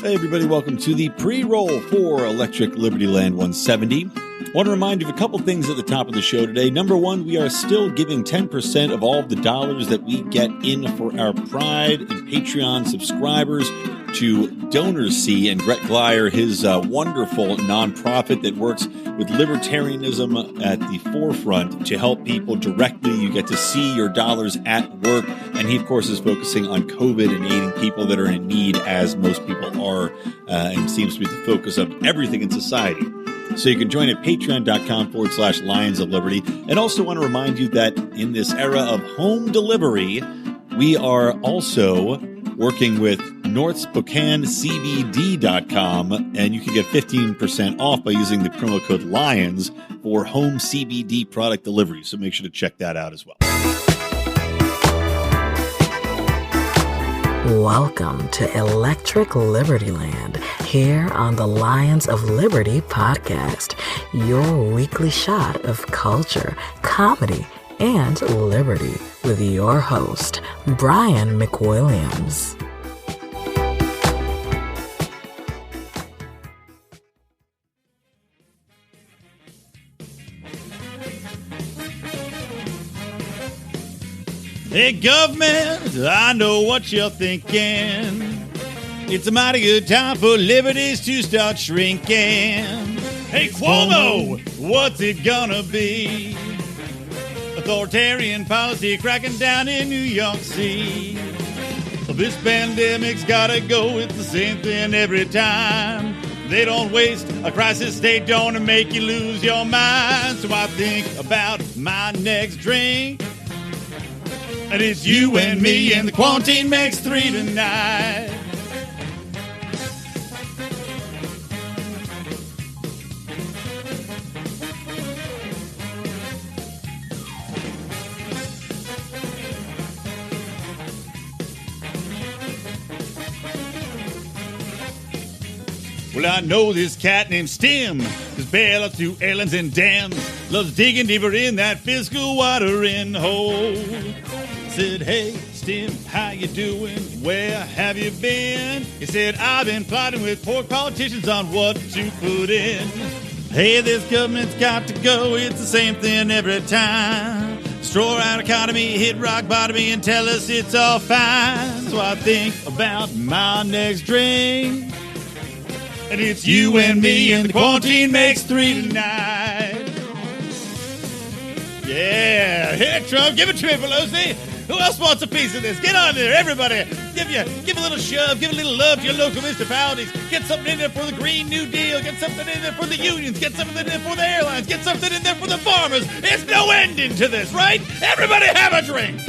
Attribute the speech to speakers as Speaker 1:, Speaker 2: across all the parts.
Speaker 1: Hey everybody, welcome to the pre-roll for Electric Libertyland 170. I want to remind you of a couple things at the top of the show today. Number one, we are still giving 10% of all of the dollars that we get in for our Pride and Patreon subscribers to DonorsSee and Brett Glyer, his wonderful nonprofit that works with libertarianism at the forefront to help people directly. You get to see your dollars at work. And he, of course, is focusing on COVID and aiding people that are in need, as most people are, and seems to be the focus of everything in society. So you can join at patreon.com/Lions of Liberty. And also want to remind you that in this era of home delivery, we are also working with NorthSpokaneCBD.com, and you can get 15% off by using the promo code LIONS for home CBD product delivery. So make sure to check that out as well.
Speaker 2: Welcome to Electric Libertyland, here on the Lions of Liberty podcast, your weekly shot of culture, comedy, and liberty with your host, Brian McWilliams.
Speaker 1: Hey, government, I know what you're thinking. It's a mighty good time for liberties to start shrinking. Hey, Cuomo, what's it gonna be? Authoritarian policy cracking down in New York City. This pandemic's gotta go, it's the same thing every time. They don't waste a crisis state, don't make you lose your mind. So I think about my next drink. And it's you and me, and the quarantine makes three tonight. Well, I know this cat named Stim, who's bailed through islands and dams, loves digging deeper in that fiscal watering hole. Said, hey, Stim, how you doing? Where have you been? He said, I've been plotting with poor politicians on what to put in. Hey, this government's got to go. It's the same thing every time. Destroy our economy, hit rock bottom, and tell us it's all fine. So I think about my next drink. And it's you and me, and the quarantine makes three tonight. Yeah, hit Trump, give it to me, Pelosi. Who else wants a piece of this? Get on there, everybody. Give a little shove, give a little love to your local municipalities. Get something in there for the Green New Deal. Get something in there for the unions. Get something in there for the airlines. Get something in there for the farmers. There's no ending to this, right? Everybody have a drink.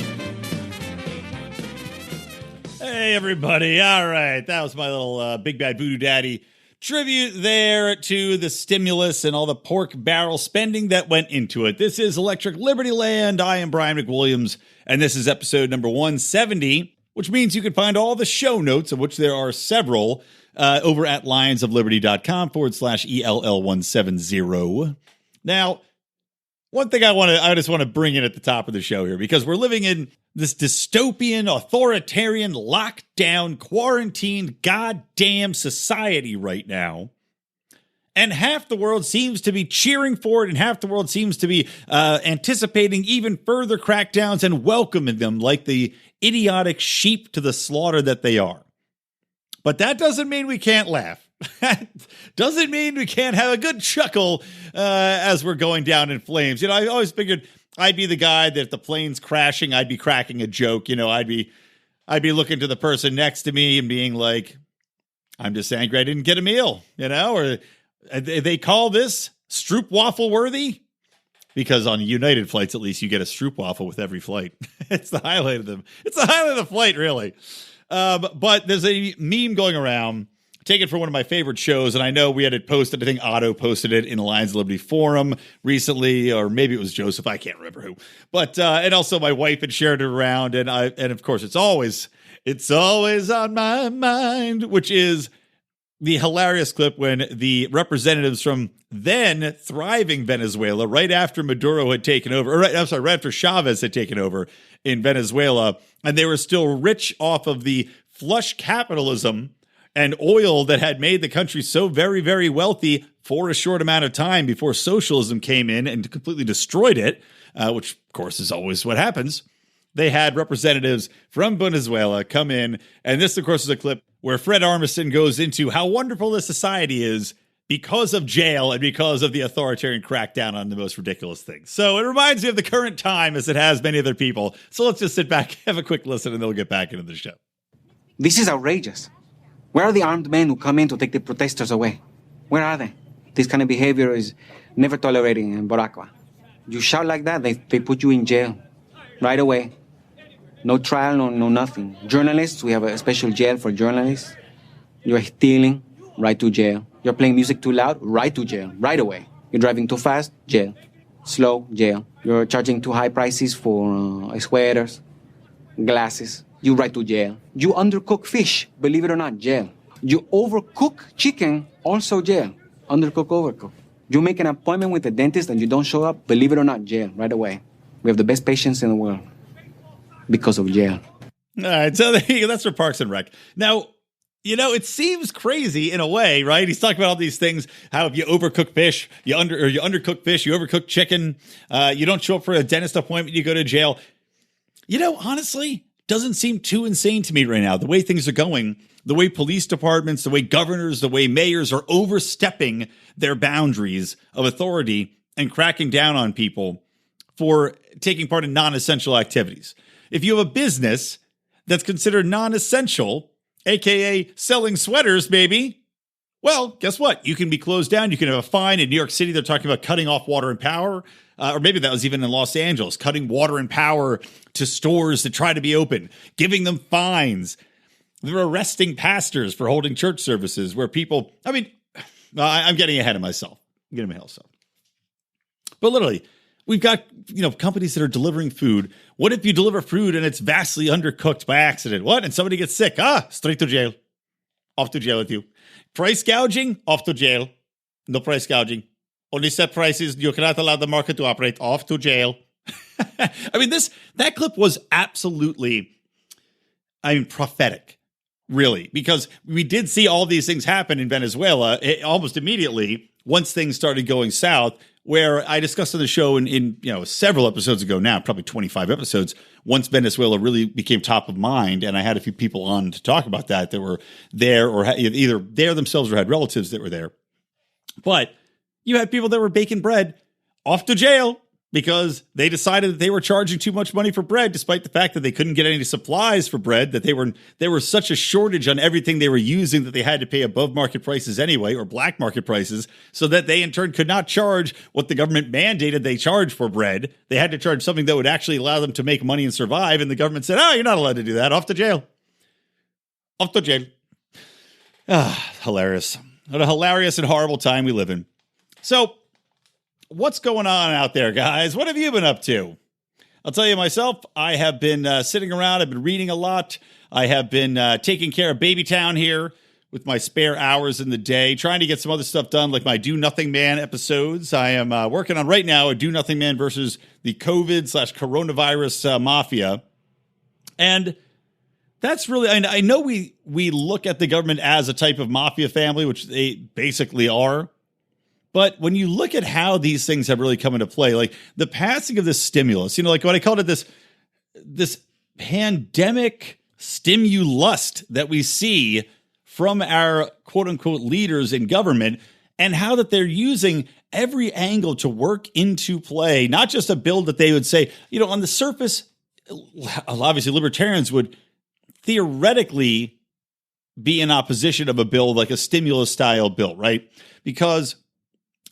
Speaker 1: Hey, everybody. All right. That was my little Big Bad Voodoo Daddy tribute there to the stimulus and all the pork barrel spending that went into it. This is Electric Libertyland. I am Brian McWilliams, and this is episode number 170, which means you can find all the show notes, of which there are several, over at lionsofliberty.com/ELL170. Now, one thing I just want to bring in at the top of the show here, because we're living in this dystopian, authoritarian, lockdown, quarantined, goddamn society right now. And half the world seems to be cheering for it, and half the world seems to be anticipating even further crackdowns and welcoming them like the idiotic sheep to the slaughter that they are. But that doesn't mean we can't laugh. Doesn't mean we can't have a good chuckle as we're going down in flames. You know, I always figured I'd be the guy that if the plane's crashing, I'd be cracking a joke. You know, I'd be looking to the person next to me and being like, I'm just angry I didn't get a meal, you know, or they call this stroopwafel worthy, because on United flights, at least you get a stroopwafel with every flight. It's the highlight of the flight, really. But there's a meme going around, taken from one of my favorite shows, and I know we had it posted. I think Otto posted it in the Lions of Liberty forum recently, or maybe it was Joseph. I can't remember who. But and also my wife had shared it around, and of course it's always on my mind, which is the hilarious clip when the representatives from then thriving Venezuela, right after Maduro had taken over, right after Chavez had taken over in Venezuela, and they were still rich off of the flush capitalism, and oil that had made the country so very, very wealthy for a short amount of time before socialism came in and completely destroyed it, which, of course, is always what happens. They had representatives from Venezuela come in, and this, of course, is a clip where Fred Armisen goes into how wonderful this society is because of jail and because of the authoritarian crackdown on the most ridiculous things. So it reminds me of the current time as it has many other people. So let's just sit back, have a quick listen, and then we'll get back into the show.
Speaker 3: This is outrageous. Where are the armed men who come in to take the protesters away? Where are they? This kind of behavior is never tolerated in Boracua. You shout like that, they put you in jail right away. No trial, no nothing. Journalists, we have a special jail for journalists. You're stealing, right to jail. You're playing music too loud, right to jail, right away. You're driving too fast, jail. Slow, jail. You're charging too high prices for sweaters, glasses. You right to jail. You undercook fish, believe it or not, jail. You overcook chicken, also jail. Undercook, overcook. You make an appointment with the dentist and you don't show up, believe it or not, jail, right away. We have the best patients in the world because of jail.
Speaker 1: All right, so that's for Parks and Rec. Now, it seems crazy in a way, right? He's talking about all these things, how if you overcook fish, you undercook fish, you overcook chicken, you don't show up for a dentist appointment, you go to jail. Honestly, doesn't seem too insane to me right now. The way things are going, the way police departments, the way governors, the way mayors are overstepping their boundaries of authority and cracking down on people for taking part in non-essential activities. If you have a business that's considered non-essential, aka selling sweaters, maybe, well, guess what? You can be closed down. You can have a fine. In New York City, they're talking about cutting off water and power. Or maybe that was even in Los Angeles, cutting water and power to stores that try to be open, giving them fines. They're arresting pastors for holding church services where people, I'm getting ahead of myself. But literally, we've got, companies that are delivering food. What if you deliver food and it's vastly undercooked by accident? What? And somebody gets sick? Straight to jail. Off to jail with you. Price gouging? Off to jail. No price gouging. Only set prices. You cannot allow the market to operate. Off to jail. That clip was absolutely, prophetic, really, because we did see all these things happen in Venezuela almost immediately once things started going south, where I discussed on the show in several episodes ago now, probably 25 episodes, once Venezuela really became top of mind, and I had a few people on to talk about that were there or either there themselves or had relatives that were there. But you had people that were baking bread off to jail because they decided that they were charging too much money for bread, despite the fact that they couldn't get any supplies for bread, that there was such a shortage on everything they were using that they had to pay above market prices anyway, or black market prices, so that they in turn could not charge what the government mandated they charge for bread. They had to charge something that would actually allow them to make money and survive, and the government said, you're not allowed to do that. Off to jail. Off to jail. Hilarious. What a hilarious and horrible time we live in. So, what's going on out there, guys? What have you been up to? I'll tell you myself, I have been sitting around. I've been reading a lot. I have been taking care of Babytown here with my spare hours in the day, trying to get some other stuff done, like my Do Nothing Man episodes. I am working on right now a Do Nothing Man versus the COVID/coronavirus mafia. And that's really, I know we look at the government as a type of mafia family, which they basically are. But when you look at how these things have really come into play, like the passing of this stimulus, like what I called it, this pandemic STIMU-LUST that we see from our quote unquote leaders in government, and how that they're using every angle to work into play, not just a bill that they would say, on the surface, obviously libertarians would theoretically be in opposition of a bill like a stimulus style bill, right? Because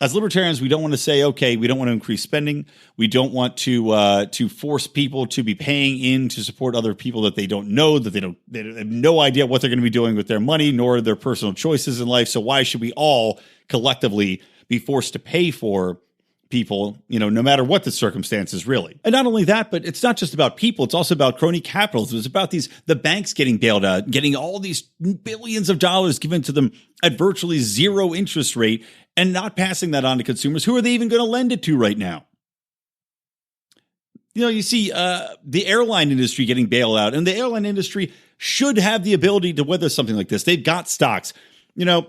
Speaker 1: as libertarians, we don't want to say, okay, we don't want to increase spending. We don't want to force people to be paying in to support other people that they don't know, that they have no idea what they're going to be doing with their money, nor their personal choices in life. So why should we all collectively be forced to pay for people, no matter what the circumstances, really? And not only that, but it's not just about people. It's also about crony capitalism. It's about the banks getting bailed out, getting all these billions of dollars given to them at virtually zero interest rate, and not passing that on to consumers. Who are they even going to lend it to right now? You see the airline industry getting bailed out, and the airline industry should have the ability to weather something like this. They've got stocks. You know,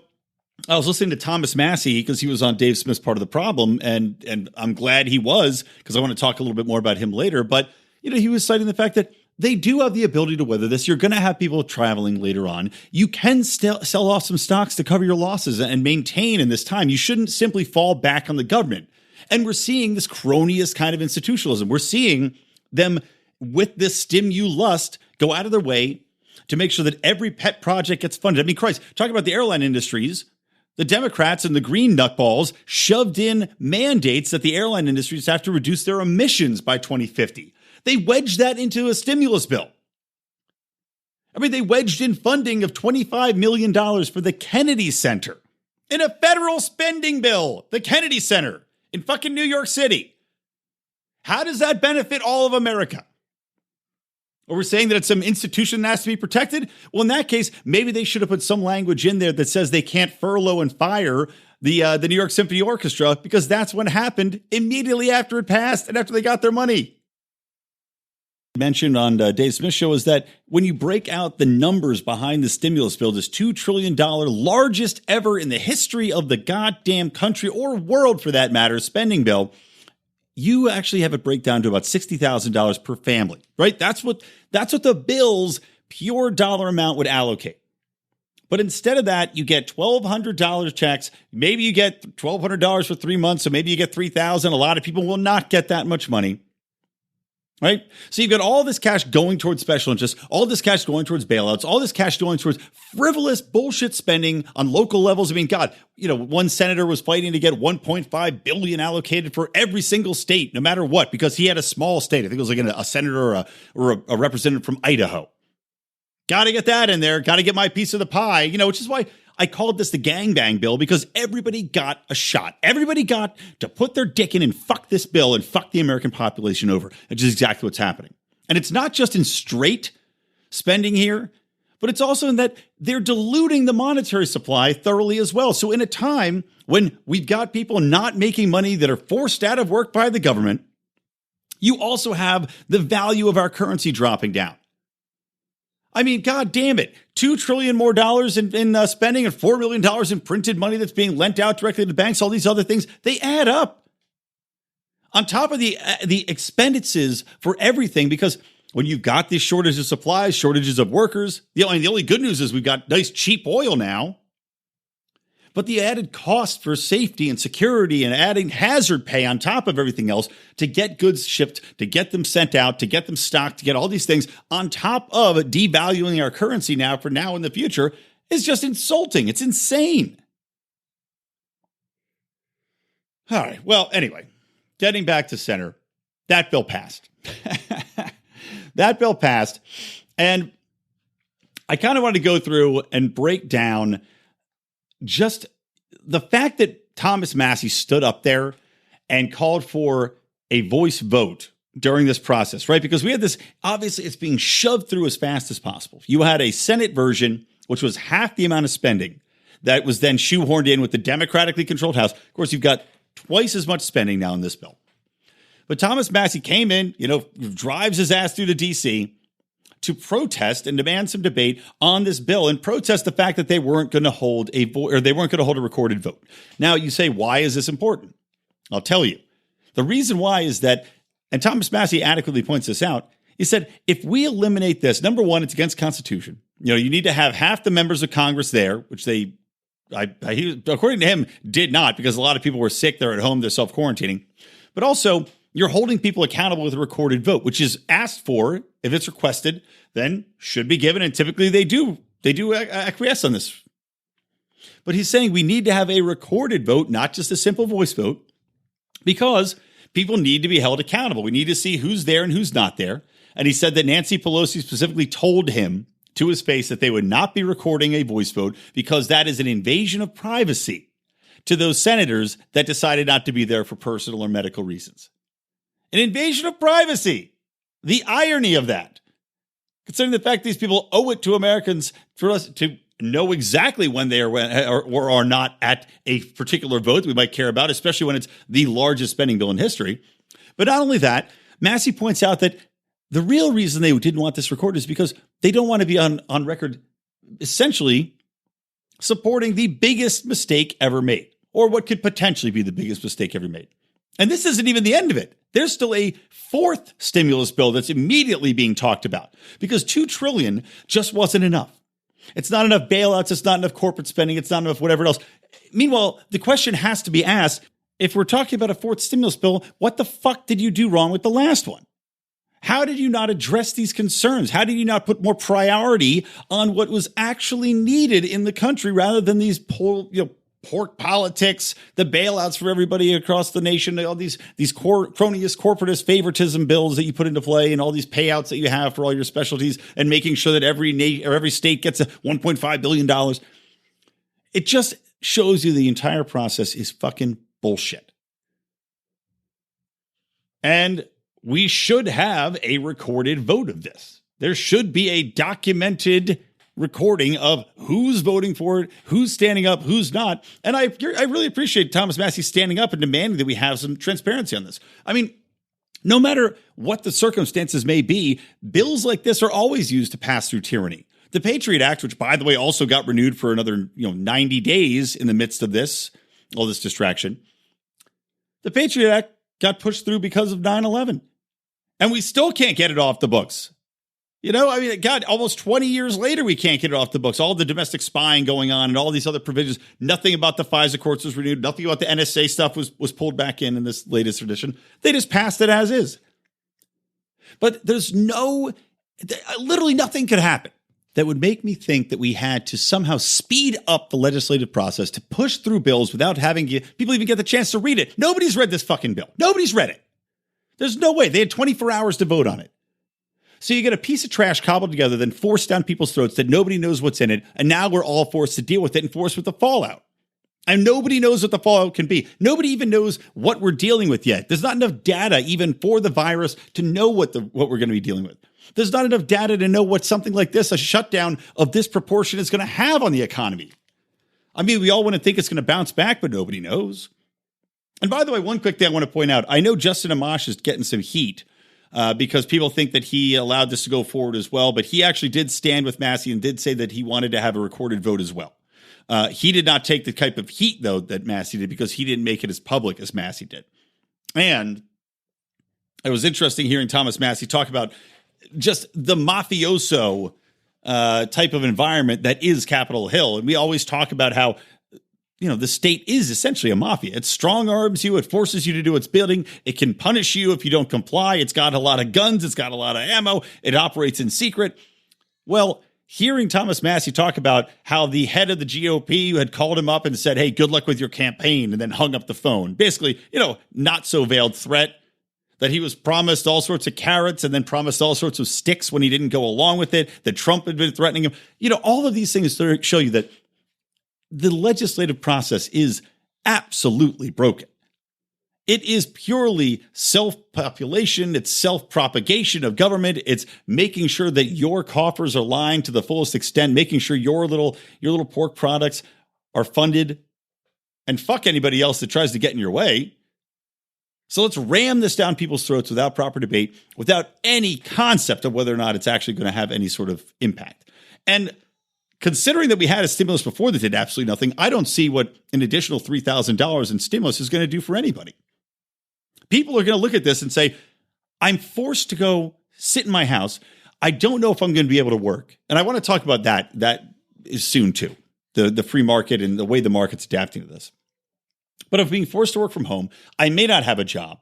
Speaker 1: I was listening to Thomas Massie because he was on Dave Smith's Part of the Problem, and I'm glad he was, because I want to talk a little bit more about him later. But, you know, he was citing the fact that they do have the ability to weather this. You're going to have people traveling later on. You can still sell off some stocks to cover your losses and maintain in this time. You shouldn't simply fall back on the government. And we're seeing this cronyist kind of institutionalism. We're seeing them with this STIMU-LUST go out of their way to make sure that every pet project gets funded. I mean, Christ, talk about the airline industries. The Democrats and the green nutballs shoved in mandates that the airline industries have to reduce their emissions by 2050. They wedged that into a stimulus bill. I mean, they wedged in funding of $25 million for the Kennedy Center in a federal spending bill. The Kennedy Center in fucking New York City. How does that benefit all of America? Or we're saying that it's some institution that has to be protected? Well, in that case, maybe they should have put some language in there that says they can't furlough and fire the New York Symphony Orchestra, because that's what happened immediately after it passed and after they got their money. Mentioned on Dave Smith's show is that when you break out the numbers behind the stimulus bill, this $2 trillion, largest ever in the history of the goddamn country or world for that matter, spending bill, you actually have it break down to about $60,000 per family, right? That's what the bill's pure dollar amount would allocate. But instead of that, you get $1,200 checks. Maybe you get $1,200 for 3 months, so maybe you get $3,000. A lot of people will not get that much money, right? So you've got all this cash going towards special interests, all this cash going towards bailouts, all this cash going towards frivolous bullshit spending on local levels. I mean, God, you know, one senator was fighting to get $1.5 billion allocated for every single state, no matter what, because he had a small state. I think it was like a senator or a representative from Idaho. Got to get that in there. Got to get my piece of the pie, you know, which is why I called this the gangbang bill, because everybody got a shot. Everybody got to put their dick in and fuck this bill and fuck the American population over, which is exactly what's happening. And it's not just in straight spending here, but it's also in that they're diluting the monetary supply thoroughly as well. So in a time when we've got people not making money that are forced out of work by the government, you also have the value of our currency dropping down. I mean, God damn it. $2 trillion more dollars in spending and $4 million in printed money that's being lent out directly to banks, all these other things, they add up. On top of the expenses for everything, because when you've got these shortages of supplies, shortages of workers, the only good news is we've got nice cheap oil now. But the added cost for safety and security and adding hazard pay on top of everything else to get goods shipped, to get them sent out, to get them stocked, to get all these things on top of devaluing our currency now for now in the future is just insulting. It's insane. All right. Well, anyway, getting back to center, that bill passed. That bill passed. And I kind of want to go through and break down just the fact that Thomas Massie stood up there and called for a voice vote during this process, right? Because we had this, obviously it's being shoved through as fast as possible. You had a Senate version, which was half the amount of spending that was then shoehorned in with the democratically controlled House. Of course, you've got twice as much spending now in this bill. But Thomas Massie came in, drives his ass through to D.C., to protest and demand some debate on this bill and protest the fact that they weren't going to hold a recorded vote. Now you say, why is this important? I'll tell you. The reason why is that, and Thomas Massie adequately points this out, he said, if we eliminate this, number one, it's against Constitution. You need to have half the members of Congress there, which he, according to him, did not, because a lot of people were sick. They're at home. They're self-quarantining. But also, you're holding people accountable with a recorded vote, which is asked for. If it's requested, then should be given. And typically they do acquiesce on this. But he's saying we need to have a recorded vote, not just a simple voice vote, because people need to be held accountable. We need to see who's there and who's not there. And he said that Nancy Pelosi specifically told him to his face that they would not be recording a voice vote because that is an invasion of privacy to those senators that decided not to be there for personal or medical reasons. An invasion of privacy. The irony of that, considering the fact these people owe it to Americans for us to know exactly when they are or are not at a particular vote that we might care about, especially when it's the largest spending bill in history. But not only that, Massie points out that The real reason they didn't want this recorded is because they don't want to be on record essentially supporting the biggest mistake ever made, or what could potentially be the biggest mistake ever made. And this isn't even the end of it. There's still a fourth stimulus bill that's immediately being talked about because $2 trillion just wasn't enough. It's not enough bailouts. It's not enough corporate spending. It's not enough whatever else. Meanwhile, the question has to be asked, if we're talking about a fourth stimulus bill, what the fuck did you do wrong with the last one? How did you not address these concerns? How did you not put more priority on what was actually needed in the country rather than these pork politics, the bailouts for everybody across the nation, all these cronyist, corporatist favoritism bills that you put into play, and all these payouts that you have for all your specialties, and making sure that every state gets a $1.5 billion. It just shows you the entire process is fucking bullshit. And we should have a recorded vote of this. There should be a documented recording of who's voting for it, who's standing up, who's not. And I really appreciate Thomas Massie standing up and demanding that we have some transparency on this. I mean, no matter what the circumstances may be, bills like this are always used to pass through tyranny. The Patriot Act, which, by the way, also got renewed for another 90 days in the midst of all this distraction. The Patriot Act got pushed through because of 9/11. And we still can't get it off the books. God, almost 20 years later, we can't get it off the books. All the domestic spying going on and all these other provisions. Nothing about the FISA courts was renewed. Nothing about the NSA stuff was pulled back in this latest edition. They just passed it as is. But literally nothing could happen that would make me think that we had to somehow speed up the legislative process to push through bills without having people even get the chance to read it. Nobody's read this fucking bill. Nobody's read it. There's no way. They had 24 hours to vote on it. So you get a piece of trash cobbled together, then forced down people's throats that nobody knows what's in it, and now we're all forced to deal with it and forced with the fallout. And nobody knows what the fallout can be. Nobody even knows what we're dealing with yet. There's not enough data even for the virus to know what we're going to be dealing with. There's not enough data to know what something like this, a shutdown of this proportion, is going to have on the economy. I mean, we all want to think it's going to bounce back, but nobody knows. And by the way, one quick thing I want to point out. I know Justin Amash is getting some heat because people think that he allowed this to go forward as well, but he actually did stand with Massie and did say that he wanted to have a recorded vote as well. He did not take the type of heat, though, that Massie did because he didn't make it as public as Massie did. And it was interesting hearing Thomas Massie talk about just the mafioso type of environment that is Capitol Hill. And we always talk about how, the state is essentially a mafia. It strong arms you. It forces you to do its bidding. It can punish you if you don't comply. It's got a lot of guns. It's got a lot of ammo. It operates in secret. Well, hearing Thomas Massie talk about how the head of the GOP had called him up and said, hey, good luck with your campaign, and then hung up the phone. Basically, not so veiled threat. That he was promised all sorts of carrots and then promised all sorts of sticks when he didn't go along with it, that Trump had been threatening him. All of these things show you that the legislative process is absolutely broken. It is purely self-population. It's self-propagation of government. It's making sure that your coffers are lined to the fullest extent, making sure your little pork products are funded, and fuck anybody else that tries to get in your way. So let's ram this down people's throats without proper debate, without any concept of whether or not it's actually going to have any sort of impact. And considering that we had a stimulus before that did absolutely nothing, I don't see what an additional $3,000 in stimulus is going to do for anybody. People are going to look at this and say, I'm forced to go sit in my house. I don't know if I'm going to be able to work. And I want to talk about that. That is soon too. The free market and the way the market's adapting to this. But if being forced to work from home, I may not have a job.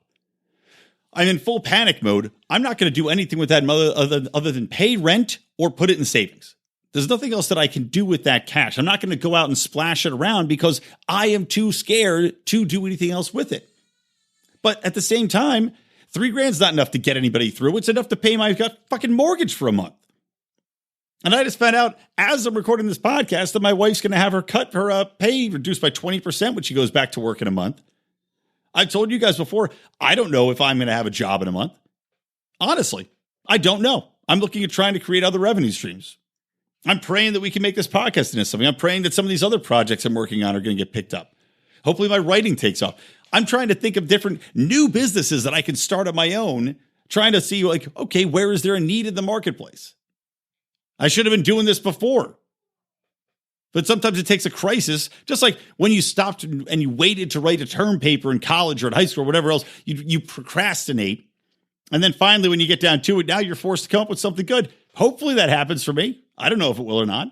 Speaker 1: I'm in full panic mode. I'm not going to do anything with that other than pay rent or put it in savings. There's nothing else that I can do with that cash. I'm not going to go out and splash it around because I am too scared to do anything else with it. But at the same time, $3,000 is not enough to get anybody through. It's enough to pay my fucking mortgage for a month. And I just found out as I'm recording this podcast that my wife's going to have her pay reduced by 20% when she goes back to work in a month. I've told you guys before, I don't know if I'm going to have a job in a month. Honestly, I don't know. I'm looking at trying to create other revenue streams. I'm praying that we can make this podcast into something. I'm praying that some of these other projects I'm working on are going to get picked up. Hopefully my writing takes off. I'm trying to think of different new businesses that I can start on my own trying to see, like, okay, where is there a need in the marketplace? I should have been doing this before. But sometimes it takes a crisis, just like when you stopped and you waited to write a term paper in college or in high school or whatever else, you procrastinate. And then finally, when you get down to it, now you're forced to come up with something good. Hopefully that happens for me. I don't know if it will or not.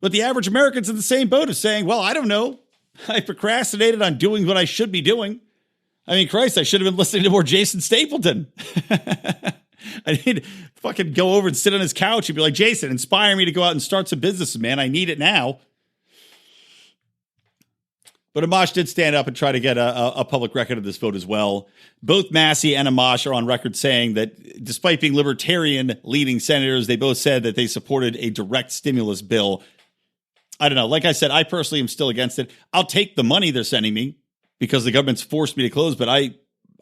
Speaker 1: But the average American's in the same boat of saying, well, I don't know. I procrastinated on doing what I should be doing. I mean, Christ, I should have been listening to more Jason Stapleton. I need to fucking go over and sit on his couch and be like, Jason, inspire me to go out and start some businesses, man. I need it now. But Amash did stand up and try to get a public record of this vote as well. Both Massie and Amash are on record saying that despite being libertarian leading senators, they both said that they supported a direct stimulus bill. I don't know. Like I said, I personally am still against it. I'll take the money they're sending me because the government's forced me to close, but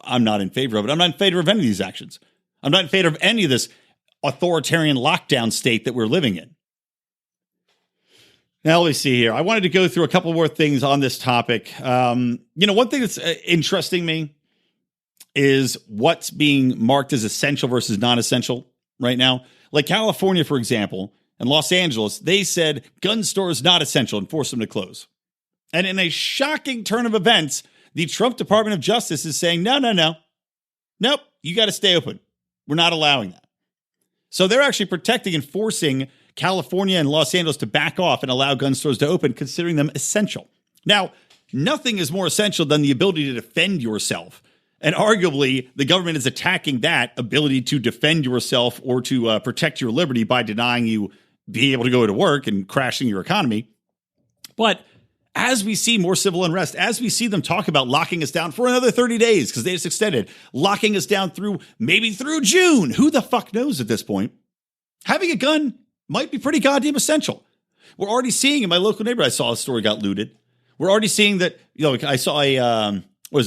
Speaker 1: I'm not in favor of it. I'm not in favor of any of these actions. I'm not in favor of any of this authoritarian lockdown state that we're living in. Now, let me see here. I wanted to go through a couple more things on this topic. One thing that's interesting me is what's being marked as essential versus non-essential right now. Like California, for example, and Los Angeles, they said gun stores not essential and forced them to close. And in a shocking turn of events, the Trump Department of Justice is saying, no. Nope, you got to stay open. We're not allowing that. So they're actually protecting and forcing California and Los Angeles to back off and allow gun stores to open, considering them essential. Now, nothing is more essential than the ability to defend yourself. And arguably, the government is attacking that ability to defend yourself or to protect your liberty by denying you being able to go to work and crashing your economy. But as we see more civil unrest, as we see them talk about locking us down for another 30 days, because they just extended, locking us down through June. Who the fuck knows at this point? Having a gun might be pretty goddamn essential. We're already seeing in my local neighborhood, I saw a store got looted. We're already seeing that, I saw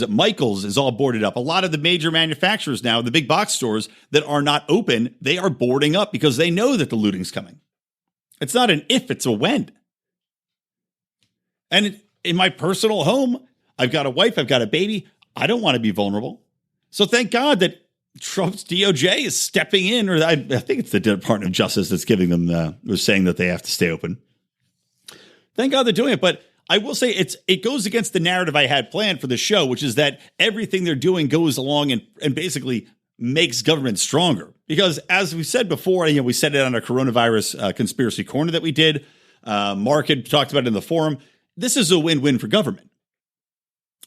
Speaker 1: Michael's is all boarded up. A lot of the major manufacturers now, the big box stores that are not open, they are boarding up because they know that the looting's coming. It's not an if, it's a when. And in my personal home, I've got a wife, I've got a baby. I don't want to be vulnerable. So thank God that Trump's DOJ is stepping in, or I think it's the Department of Justice that's giving them, was saying that they have to stay open. Thank God they're doing it. But I will say it goes against the narrative I had planned for the show, which is that everything they're doing goes along and basically makes government stronger. Because as we said before, we said it on our coronavirus conspiracy corner that we did. Mark had talked about it in the forum. This is a win-win for government,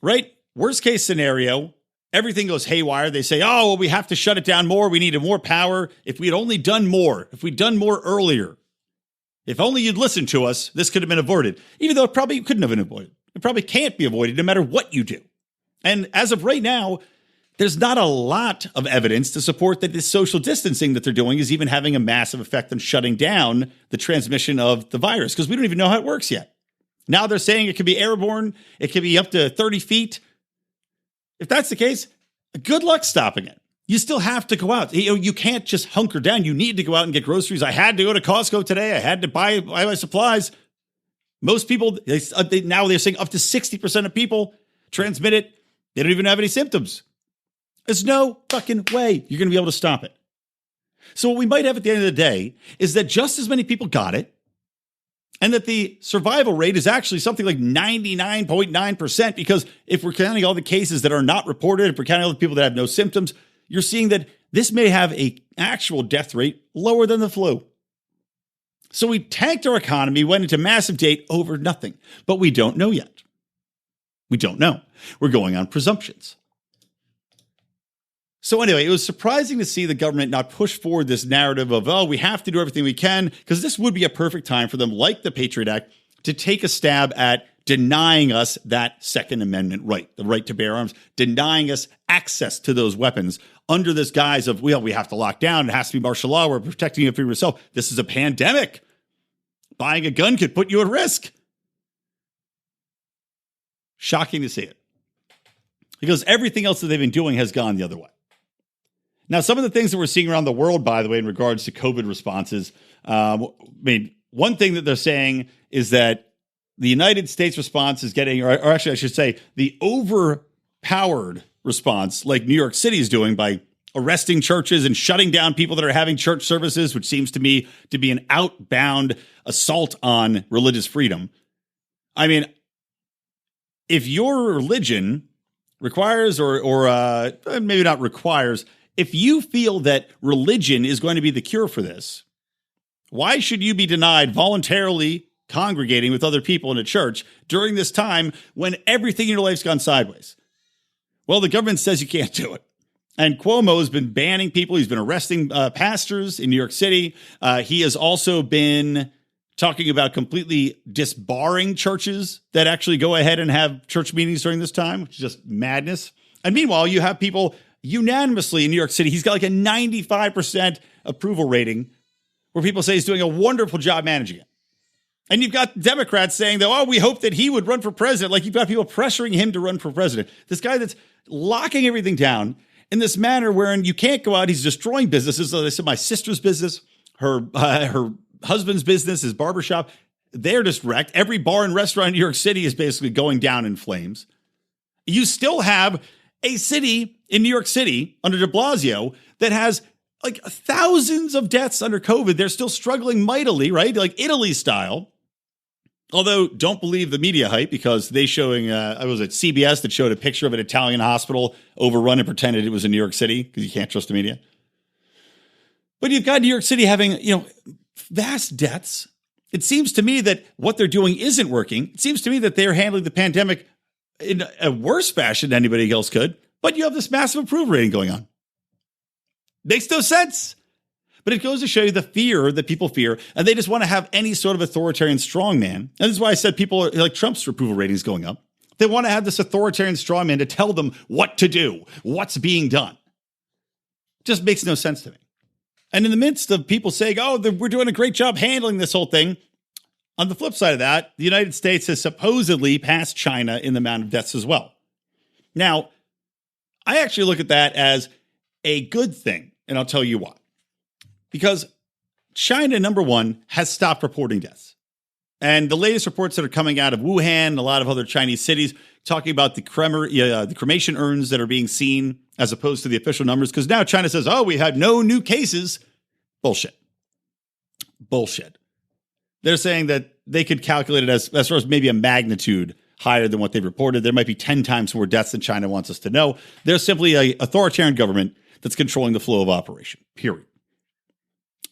Speaker 1: right? Worst case scenario, everything goes haywire. They say, oh, well, we have to shut it down more. We needed more power. If we had only done more, if we'd done more earlier, if only you'd listened to us, this could have been avoided, even though it probably couldn't have been avoided. It probably can't be avoided no matter what you do. And as of right now, there's not a lot of evidence to support that this social distancing that they're doing is even having a massive effect on shutting down the transmission of the virus, because we don't even know how it works yet. Now they're saying it could be airborne. It could be up to 30 feet. If that's the case, good luck stopping it. You still have to go out. You can't just hunker down. You need to go out and get groceries. I had to go to Costco today. I had to buy my supplies. Most people, now they're saying up to 60% of people transmit it. They don't even have any symptoms. There's no fucking way you're going to be able to stop it. So what we might have at the end of the day is that just as many people got it, and that the survival rate is actually something like 99.9%, because if we're counting all the cases that are not reported, if we're counting all the people that have no symptoms, you're seeing that this may have an actual death rate lower than the flu. So we tanked our economy, went into massive debt over nothing, but we don't know yet. We don't know. We're going on presumptions. So anyway, it was surprising to see the government not push forward this narrative of, oh, we have to do everything we can, because this would be a perfect time for them, like the Patriot Act, to take a stab at denying us that Second Amendment right, the right to bear arms, denying us access to those weapons under this guise of, well, we have to lock down. It has to be martial law. We're protecting you from yourself. This is a pandemic. Buying a gun could put you at risk. Shocking to see it, because everything else that they've been doing has gone the other way. Now, some of the things that we're seeing around the world, by the way, in regards to COVID responses, one thing that they're saying is that the United States response is getting, or actually I should say, the overpowered response, like New York City is doing by arresting churches and shutting down people that are having church services, which seems to me to be an outbound assault on religious freedom. I mean, if your religion requires or maybe not requires, if you feel that religion is going to be the cure for this, why should you be denied voluntarily congregating with other people in a church during this time when everything in your life's gone sideways? Well, the government says you can't do it. And Cuomo has been banning people. He's been arresting pastors in New York City. He has also been talking about completely disbarring churches that actually go ahead and have church meetings during this time, which is just madness. And meanwhile, you have people unanimously in New York City. He's got like a 95% approval rating where people say he's doing a wonderful job managing it. And you've got Democrats saying, though, we hope that he would run for president. Like you've got people pressuring him to run for president. This guy that's locking everything down in this manner wherein you can't go out. He's destroying businesses. So they said my sister's business, her husband's business, his barbershop, they're just wrecked. Every bar and restaurant in New York City is basically going down in flames. You still have a city in New York City under de Blasio that has like thousands of deaths under COVID. They're still struggling mightily, right? Like Italy style. Although, don't believe the media hype because they showing, I was at CBS that showed a picture of an Italian hospital overrun and pretended it was in New York City because you can't trust the media. But you've got New York City having, vast deaths. It seems to me that what they're doing isn't working. It seems to me that they're handling the pandemic in a worse fashion than anybody else could. But you have this massive approval rating going on. Makes no sense. But it goes to show you the fear that people fear, and they just want to have any sort of authoritarian strongman. And this is why I said people are like Trump's approval ratings going up. They want to have this authoritarian strongman to tell them what to do, what's being done. Just makes no sense to me. And in the midst of people saying, we're doing a great job handling this whole thing, on the flip side of that, the United States has supposedly passed China in the amount of deaths as well. Now, I actually look at that as a good thing, and I'll tell you why. Because China, number one, has stopped reporting deaths. And the latest reports that are coming out of Wuhan and a lot of other Chinese cities talking about the cremation urns that are being seen as opposed to the official numbers. Because now China says, we had no new cases. Bullshit. They're saying that they could calculate it as far as maybe a magnitude higher than what they've reported. There might be 10 times more deaths than China wants us to know. They're simply an authoritarian government that's controlling the flow of operation, period.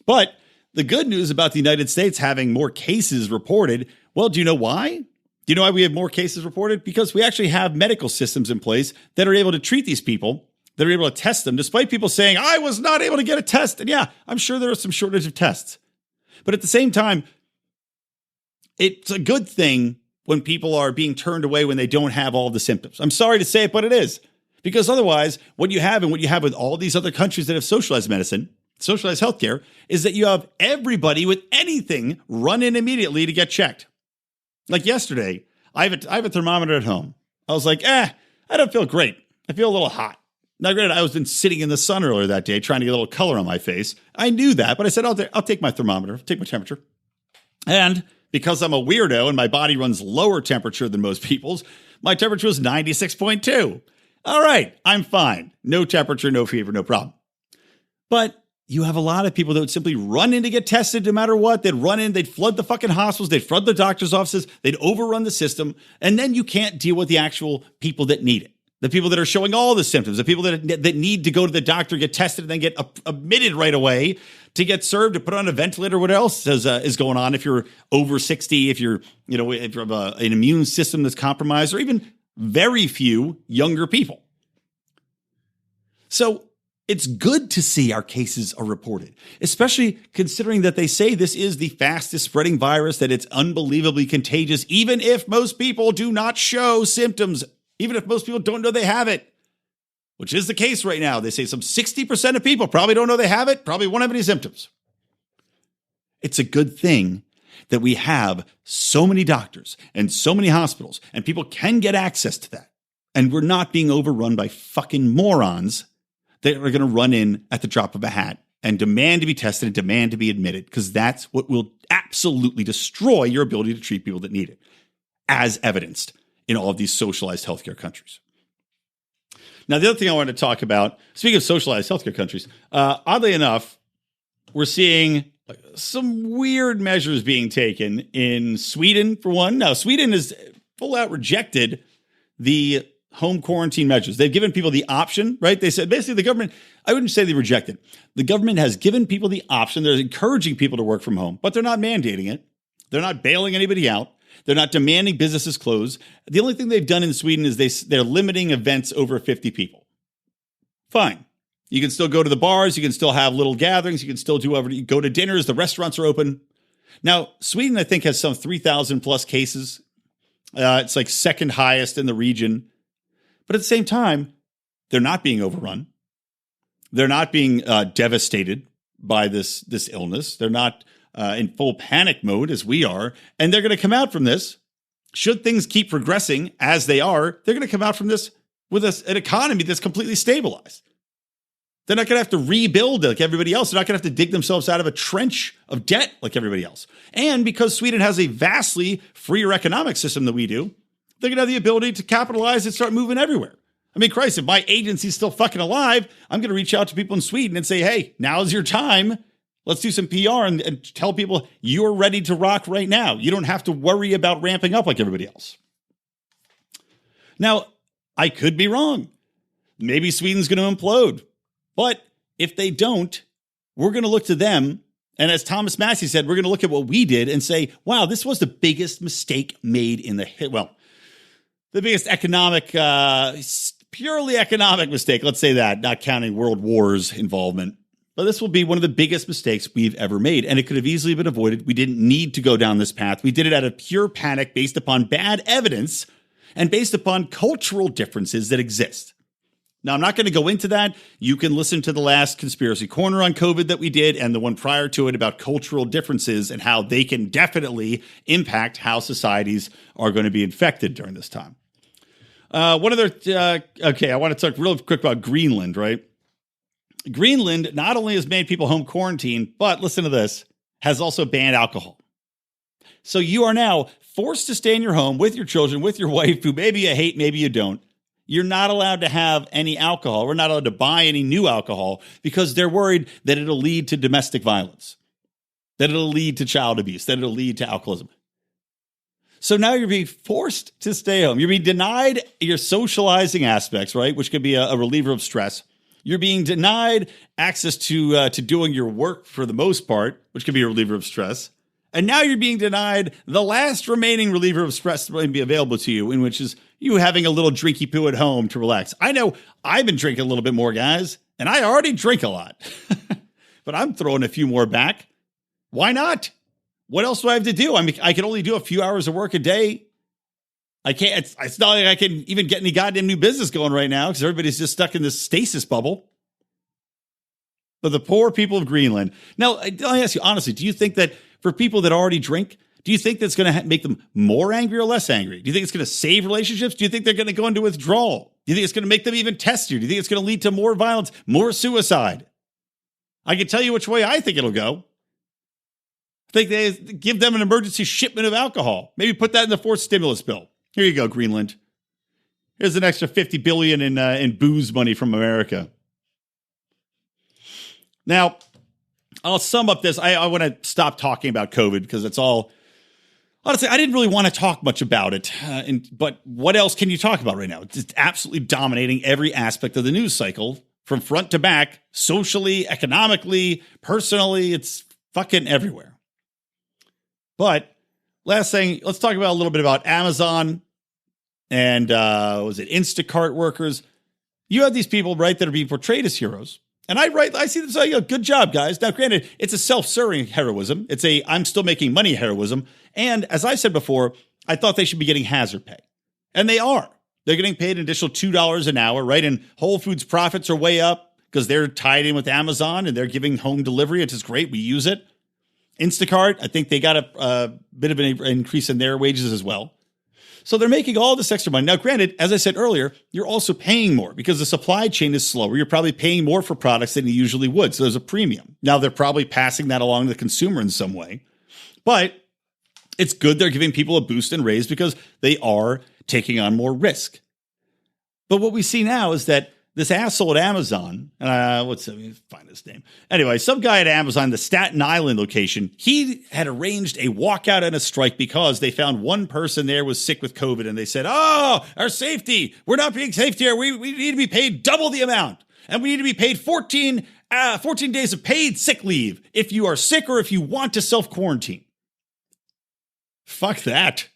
Speaker 1: But the good news about the United States having more cases reported, well, do you know why? Do you know why we have more cases reported? Because we actually have medical systems in place that are able to treat these people, that are able to test them, despite people saying, I was not able to get a test. And yeah, I'm sure there are some shortage of tests. But at the same time, it's a good thing when people are being turned away when they don't have all the symptoms. I'm sorry to say it, but it is. Because otherwise, what you have and what you have with all these other countries that have socialized medicine, socialized healthcare, is that you have everybody with anything run in immediately to get checked. Like yesterday, I have a thermometer at home. I was like, I don't feel great. I feel a little hot. Now, granted, I was been sitting in the sun earlier that day trying to get a little color on my face. I knew that, but I said, I'll take my thermometer, take my temperature. And because I'm a weirdo and my body runs lower temperature than most people's, my temperature was 96.2. All right, I'm fine. No temperature, no fever, no problem. But you have a lot of people that would simply run in to get tested no matter what. They'd run in, they'd flood the fucking hospitals, they'd flood the doctor's offices, they'd overrun the system, and then you can't deal with the actual people that need it. The people that are showing all the symptoms, the people that need to go to the doctor, get tested, and then get admitted right away to get served, to put on a ventilator. What else is going on if you're over 60, if you're, if you have an immune system that's compromised, or even very few younger people. So it's good to see our cases are reported, especially considering that they say this is the fastest spreading virus, that it's unbelievably contagious, even if most people do not show symptoms, even if most people don't know they have it, which is the case right now. They say some 60% of people probably don't know they have it, probably won't have any symptoms. It's a good thing that we have so many doctors and so many hospitals, and people can get access to that. And we're not being overrun by fucking morons that are going to run in at the drop of a hat and demand to be tested and demand to be admitted, because that's what will absolutely destroy your ability to treat people that need it, as evidenced in all of these socialized healthcare countries. Now, the other thing I wanted to talk about, speaking of socialized healthcare countries, oddly enough, we're seeing some weird measures being taken in Sweden, for one. Now, Sweden has full out rejected the home quarantine measures. They've given people the option, right? They said basically the government, I wouldn't say they rejected. The government has given people the option. They're encouraging people to work from home, but they're not mandating it. They're not bailing anybody out. They're not demanding businesses close. The only thing they've done in Sweden is they're limiting events over 50 people. Fine. You can still go to the bars. You can still have little gatherings. You can still do whatever. You go to dinners. The restaurants are open. Now, Sweden, I think, has some 3,000 plus cases. It's like second highest in the region. But at the same time, they're not being overrun. They're not being devastated by this illness. They're not in full panic mode as we are. And they're going to come out from this. Should things keep progressing as they are, they're going to come out from this with an economy that's completely stabilized. They're not going to have to rebuild like everybody else. They're not going to have to dig themselves out of a trench of debt like everybody else. And because Sweden has a vastly freer economic system than we do, they're going to have the ability to capitalize and start moving everywhere. I mean, Christ, if my agency's still fucking alive, I'm going to reach out to people in Sweden and say, hey, now's your time. Let's do some PR and tell people you're ready to rock right now. You don't have to worry about ramping up like everybody else. Now, I could be wrong. Maybe Sweden's going to implode. But if they don't, we're going to look to them. And as Thomas Massie said, we're going to look at what we did and say, wow, this was the biggest mistake made in the biggest economic, purely economic mistake. Let's say that, not counting world wars involvement. But this will be one of the biggest mistakes we've ever made. And it could have easily been avoided. We didn't need to go down this path. We did it out of pure panic based upon bad evidence and based upon cultural differences that exist. Now, I'm not going to go into that. You can listen to the last Conspiracy Corner on COVID that we did and the one prior to it about cultural differences and how they can definitely impact how societies are going to be infected during this time. I want to talk real quick about Greenland, right? Greenland not only has made people home quarantine, but listen to this, has also banned alcohol. So you are now forced to stay in your home with your children, with your wife, who maybe you hate, maybe you don't. You're not allowed to have any alcohol. We're not allowed to buy any new alcohol because they're worried that it'll lead to domestic violence, that it'll lead to child abuse, that it'll lead to alcoholism. So now you're being forced to stay home. You're being denied your socializing aspects, right, which could be a reliever of stress. You're being denied access to doing your work for the most part, which could be a reliever of stress. And now you're being denied the last remaining reliever of stress that might be available to you, in which is you having a little drinky poo at home to relax. I know I've been drinking a little bit more, guys, and I already drink a lot. But I'm throwing a few more back. Why not? What else do I have to do? I mean, I can only do a few hours of work a day. I can't, it's not like I can even get any goddamn new business going right now because everybody's just stuck in this stasis bubble. But the poor people of Greenland. Now, I'll ask you honestly, do you think that for people that already drink, do you think that's going to make them more angry or less angry? Do you think it's going to save relationships? Do you think they're going to go into withdrawal? Do you think it's going to make them even testier? Do you think it's going to lead to more violence, more suicide? I can tell you which way I think it'll go. I think they give them an emergency shipment of alcohol. Maybe put that in the fourth stimulus bill. Here you go, Greenland. Here's an extra $50 billion in booze money from America. Now, I'll sum up this. I want to stop talking about COVID because it's all, honestly, I didn't really want to talk much about it. But what else can you talk about right now? It's absolutely dominating every aspect of the news cycle from front to back, socially, economically, personally. It's fucking everywhere. But last thing, let's talk about a little bit about Amazon and was it Instacart workers? You have these people, right, that are being portrayed as heroes. And I see them say, good job, guys. Now, granted, it's a self-serving heroism. It's a I'm still making money heroism. And as I said before, I thought they should be getting hazard pay. And they are. They're getting paid an additional $2 an hour, right? And Whole Foods profits are way up because they're tied in with Amazon and they're giving home delivery. It's just great. We use it. Instacart, I think they got a bit of an increase in their wages as well. So they're making all this extra money. Now, granted, as I said earlier, you're also paying more because the supply chain is slower. You're probably paying more for products than you usually would. So there's a premium. Now, they're probably passing that along to the consumer in some way. But it's good they're giving people a boost and raise because they are taking on more risk. But what we see now is that this asshole at Amazon, let me find his name. Anyway, some guy at Amazon, the Staten Island location, he had arranged a walkout and a strike because they found one person there was sick with COVID, and they said, oh, our safety, we're not being safe here. We need to be paid double the amount, and we need to be paid 14 days of paid sick leave if you are sick or if you want to self-quarantine. Fuck that.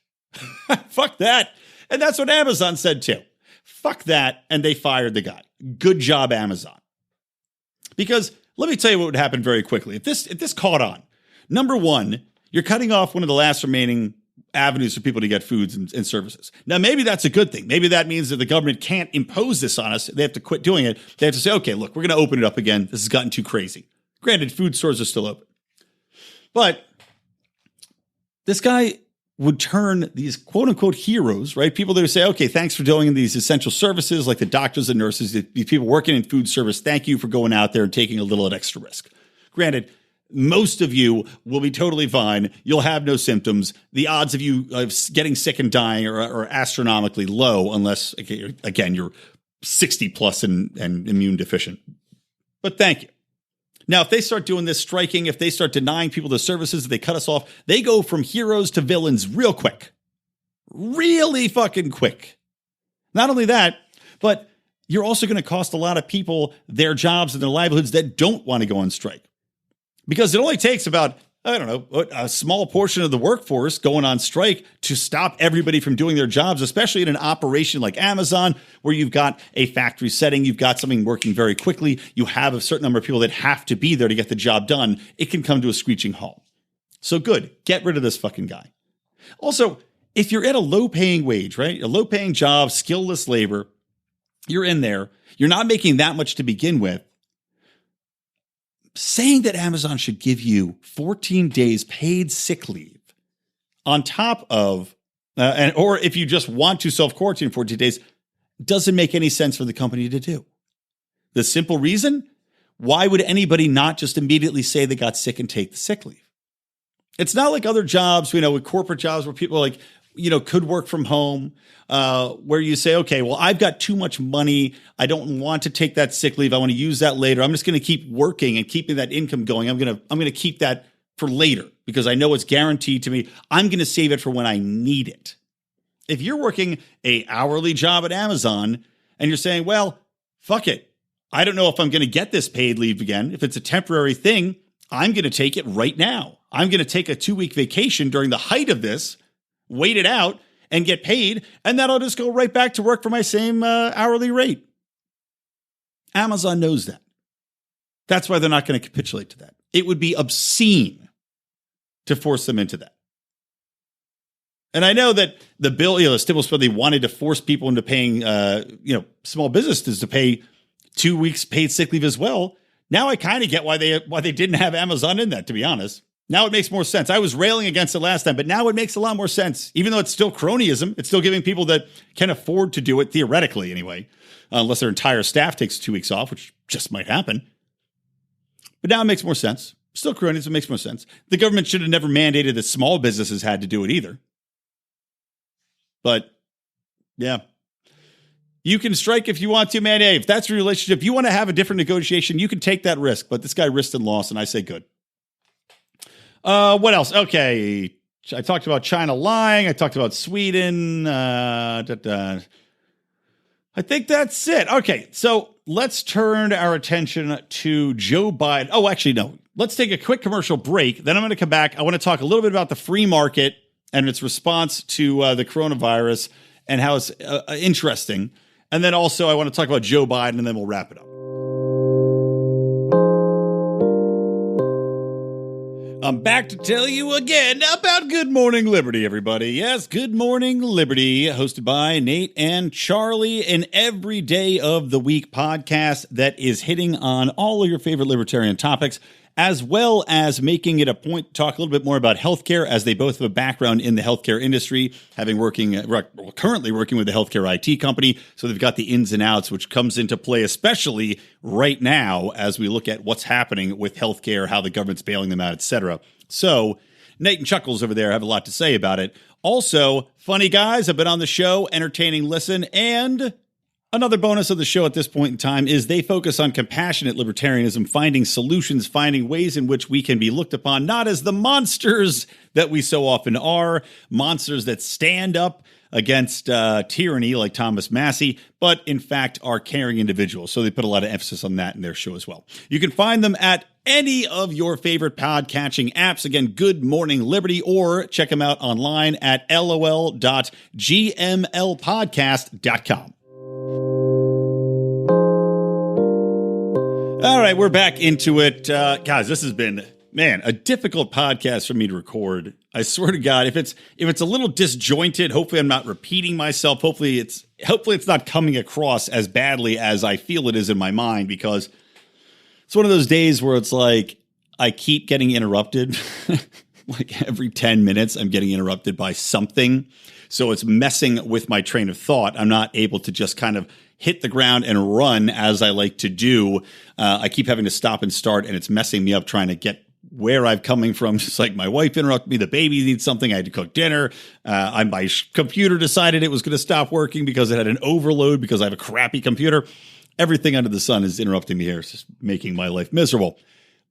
Speaker 1: Fuck that. And that's what Amazon said too. Fuck that. And they fired the guy. Good job, Amazon. Because let me tell you what would happen very quickly. If this caught on, number one, you're cutting off one of the last remaining avenues for people to get foods and services. Now, maybe that's a good thing. Maybe that means that the government can't impose this on us. They have to quit doing it. They have to say, okay, look, we're going to open it up again. This has gotten too crazy. Granted, food stores are still open. But this guy would turn these quote unquote heroes, right? People that would say, okay, thanks for doing these essential services like the doctors and nurses, these people working in food service. Thank you for going out there and taking a little extra risk. Granted, most of you will be totally fine. You'll have no symptoms. The odds of you getting sick and dying are astronomically low unless, again, you're 60 plus and immune deficient. But thank you. Now, if they start doing this striking, if they start denying people the services, if they cut us off, they go from heroes to villains real quick. Really fucking quick. Not only that, but you're also going to cost a lot of people their jobs and their livelihoods that don't want to go on strike. Because it only takes about, I don't know, a small portion of the workforce going on strike to stop everybody from doing their jobs, especially in an operation like Amazon, where you've got a factory setting, you've got something working very quickly, you have a certain number of people that have to be there to get the job done. It can come to a screeching halt. So good, get rid of this fucking guy. Also, if you're at a low-paying wage, right, a low-paying job, skillless labor, you're in there, you're not making that much to begin with, saying that Amazon should give you 14 days paid sick leave on top of, or if you just want to self-quarantine 14 days, doesn't make any sense for the company to do. The simple reason, why would anybody not just immediately say they got sick and take the sick leave? It's not like other jobs, with corporate jobs where people could work from home, where you say, okay, well, I've got too much money. I don't want to take that sick leave. I want to use that later. I'm just going to keep working and keeping that income going. I'm going to keep that for later because I know it's guaranteed to me. I'm going to save it for when I need it. If you're working a hourly job at Amazon and you're saying, well, fuck it. I don't know if I'm going to get this paid leave again. If it's a temporary thing, I'm going to take it right now. I'm going to take a 2-week vacation during the height of this, wait it out, and get paid, and then I'll just go right back to work for my same hourly rate. Amazon knows that. That's why they're not going to capitulate to that. It would be obscene to force them into that. And I know that the bill, the stimulus bill, they wanted to force people into paying, small businesses to pay 2 weeks paid sick leave as well. Now I kind of get why they didn't have Amazon in that, to be honest. Now it makes more sense. I was railing against it last time, but now it makes a lot more sense. Even though it's still cronyism, it's still giving people that can afford to do it, theoretically anyway, unless their entire staff takes 2 weeks off, which just might happen. But now it makes more sense. Still cronyism, makes more sense. The government should have never mandated that small businesses had to do it either. But, yeah. You can strike if you want to, man. Hey, if that's your relationship, if you want to have a different negotiation, you can take that risk. But this guy risked and lost, and I say good. What else? Okay. I talked about China lying. I talked about Sweden. I think that's it. Okay. So let's turn our attention to Joe Biden. Oh, actually, no. Let's take a quick commercial break. Then I'm going to come back. I want to talk a little bit about the free market and its response to the coronavirus and how it's interesting. And then also I want to talk about Joe Biden, and then we'll wrap it up. I'm back to tell you again about Good Morning Liberty, everybody. Yes, Good Morning Liberty, hosted by Nate and Charlie, an every day of the week podcast that is hitting on all of your favorite libertarian topics, as well as making it a point to talk a little bit more about healthcare, as they both have a background in the healthcare industry, currently working with a healthcare IT company. So they've got the ins and outs, which comes into play, especially right now, as we look at what's happening with healthcare, how the government's bailing them out, etc. So Nate and Chuckles over there have a lot to say about it. Also, funny guys have been on the show, entertaining listen, and Another bonus of the show at this point in time is they focus on compassionate libertarianism, finding solutions, finding ways in which we can be looked upon not as the monsters that we so often are, monsters that stand up against tyranny like Thomas Massie, but in fact are caring individuals. So they put a lot of emphasis on that in their show as well. You can find them at any of your favorite podcatching apps. Again, Good Morning Liberty, or check them out online at lol.gmlpodcast.com. All right, we're back into it. Guys, this has been, a difficult podcast for me to record. I swear to God, if it's a little disjointed, hopefully I'm not repeating myself. Hopefully it's not coming across as badly as I feel it is in my mind, because it's one of those days where it's like I keep getting interrupted. Like every 10 minutes, I'm getting interrupted by something. So it's messing with my train of thought. I'm not able to just kind of hit the ground and run as I like to do. I keep having to stop and start, and it's messing me up trying to get where I'm coming from. Just like my wife interrupted me, the baby needs something, I had to cook dinner. My computer decided it was going to stop working because it had an overload because I have a crappy computer. Everything under the sun is interrupting me here. It's just making my life miserable.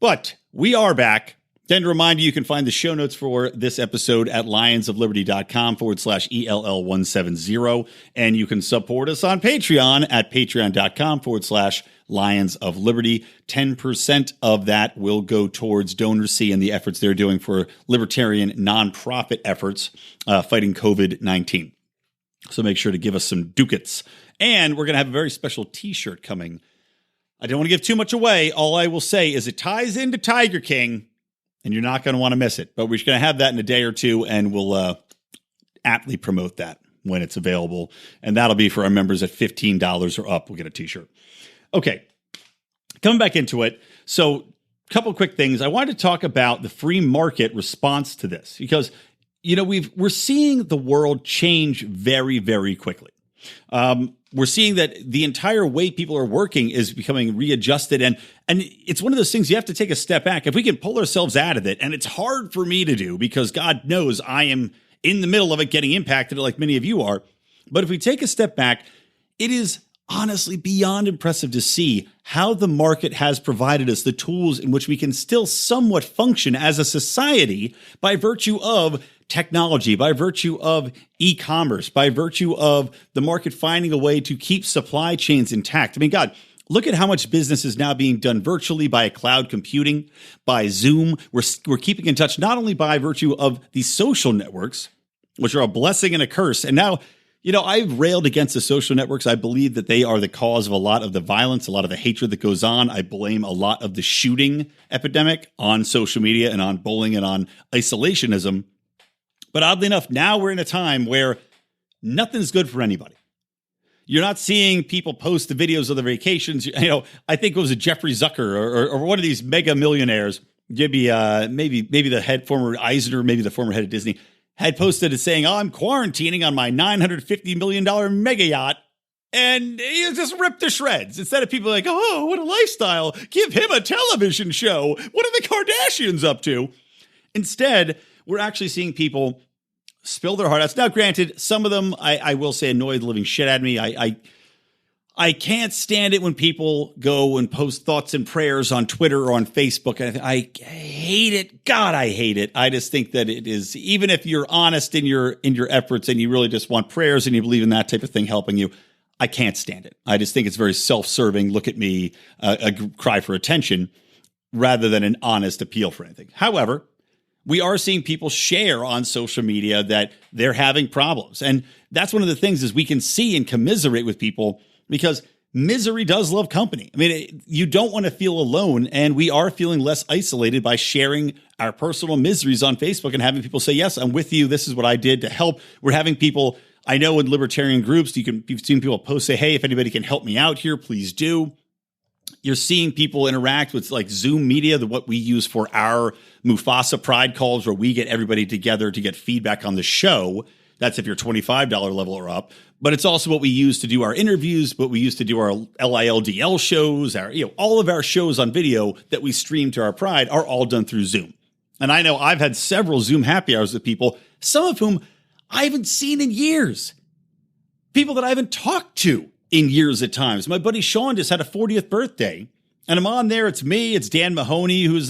Speaker 1: But we are back. Then to remind you, you can find the show notes for this episode at lionsofliberty.com/ELL170. And you can support us on Patreon at patreon.com/Lions of Liberty. 10% of that will go towards DonorSee and the efforts they're doing for libertarian nonprofit efforts fighting COVID-19. So make sure to give us some ducats. And we're going to have a very special t-shirt coming. I don't want to give too much away. All I will say is it ties into Tiger King, and you're not going to want to miss it. But we're just going to have that in a day or two, and we'll aptly promote that when it's available. And that'll be for our members at $15 or up. We'll get a t-shirt. Okay, coming back into it. So a couple quick things. I wanted to talk about the free market response to this because, we're seeing the world change very, very quickly. We're seeing that the entire way people are working is becoming readjusted. And it's one of those things you have to take a step back. If we can pull ourselves out of it, and it's hard for me to do because God knows I am in the middle of it getting impacted like many of you are. But if we take a step back, it is honestly beyond impressive to see how the market has provided us the tools in which we can still somewhat function as a society by virtue of technology, by virtue of e-commerce, by virtue of the market finding a way to keep supply chains intact. I mean, God, look at how much business is now being done virtually by cloud computing, by Zoom. We're keeping in touch not only by virtue of these social networks, which are a blessing and a curse. And now, I've railed against the social networks. I believe that they are the cause of a lot of the violence, a lot of the hatred that goes on. I blame a lot of the shooting epidemic on social media and on bullying and on isolationism. But oddly enough, now we're in a time where nothing's good for anybody. You're not seeing people post the videos of their vacations. I think it was a Jeffrey Zucker or one of these mega millionaires, maybe the former Eisner, maybe the former head of Disney, had posted it saying, I'm quarantining on my $950 million mega yacht. And he just ripped to shreds. Instead of people like, oh, what a lifestyle. Give him a television show. What are the Kardashians up to? Instead, we're actually seeing people spill their heart out. Now, granted, some of them, I will say, annoy the living shit out of me. I can't stand it when people go and post thoughts and prayers on Twitter or on Facebook. I hate it. God, I hate it. I just think that it is, even if you're honest in your efforts and you really just want prayers and you believe in that type of thing helping you, I can't stand it. I just think it's very self-serving. Look at me, a cry for attention rather than an honest appeal for anything. However, we are seeing people share on social media that they're having problems. And that's one of the things is we can see and commiserate with people because misery does love company. I mean, you don't want to feel alone, and we are feeling less isolated by sharing our personal miseries on Facebook and having people say, yes, I'm with you. This is what I did to help. We're having people, I know in libertarian groups, you've seen people post, say, hey, if anybody can help me out here, please do. You're seeing people interact with like Zoom media, what we use for our Mufasa Pride calls, where we get everybody together to get feedback on the show. That's if you're $25 level or up. But it's also what we use to do our interviews, what we use to do our LILDL shows, all of our shows on video that we stream to our Pride are all done through Zoom. And I know I've had several Zoom happy hours with people, some of whom I haven't seen in years. People that I haven't talked to in years at times. My buddy Sean just had a 40th birthday, and I'm on there. It's me. It's Dan Mahoney, who's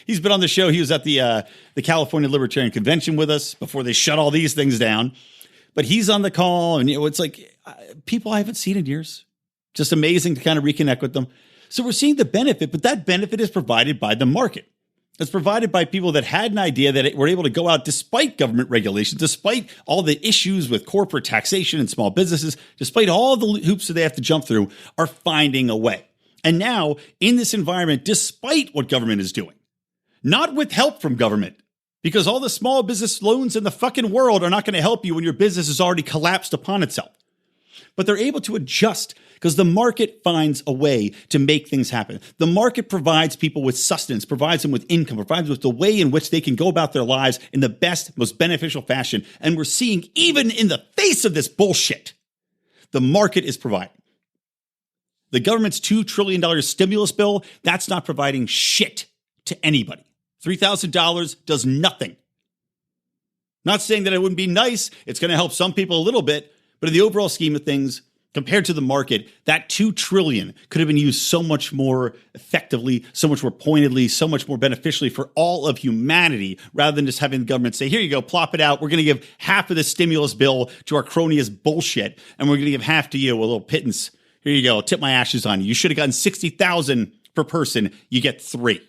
Speaker 1: he's been on the show. He was at the California Libertarian Convention with us before they shut all these things down. But he's on the call, and it's like people I haven't seen in years. Just amazing to kind of reconnect with them. So we're seeing the benefit, but that benefit is provided by the market. It's provided by people that had an idea that were able to go out despite government regulations, despite all the issues with corporate taxation and small businesses, despite all the hoops that they have to jump through, are finding a way. And now, in this environment, despite what government is doing, not with help from government, because all the small business loans in the fucking world are not going to help you when your business has already collapsed upon itself. But they're able to adjust because the market finds a way to make things happen. The market provides people with sustenance, provides them with income, provides them with the way in which they can go about their lives in the best, most beneficial fashion. And we're seeing, even in the face of this bullshit, the market is providing. The government's $2 trillion stimulus bill, that's not providing shit to anybody. $3,000 does nothing. Not saying that it wouldn't be nice. It's going to help some people a little bit. But in the overall scheme of things, compared to the market, that $2 trillion could have been used so much more effectively, so much more pointedly, so much more beneficially for all of humanity, rather than just having the government say, here you go, plop it out. We're going to give half of the stimulus bill to our cronyist bullshit, and we're going to give half to you, a little pittance. Here you go, tip my ashes on you. You should have gotten $60,000 per person. You get 3.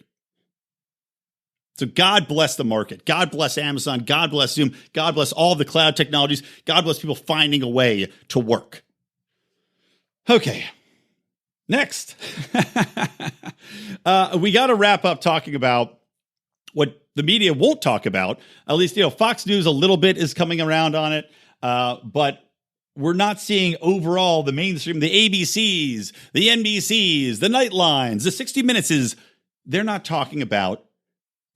Speaker 1: So God bless the market. God bless Amazon. God bless Zoom. God bless all the cloud technologies. God bless people finding a way to work. Okay, next. We got to wrap up talking about what the media won't talk about. At least, Fox News a little bit is coming around on it, but we're not seeing overall the mainstream, the ABCs, the NBCs, the Nightlines, the 60 Minutes, they're not talking about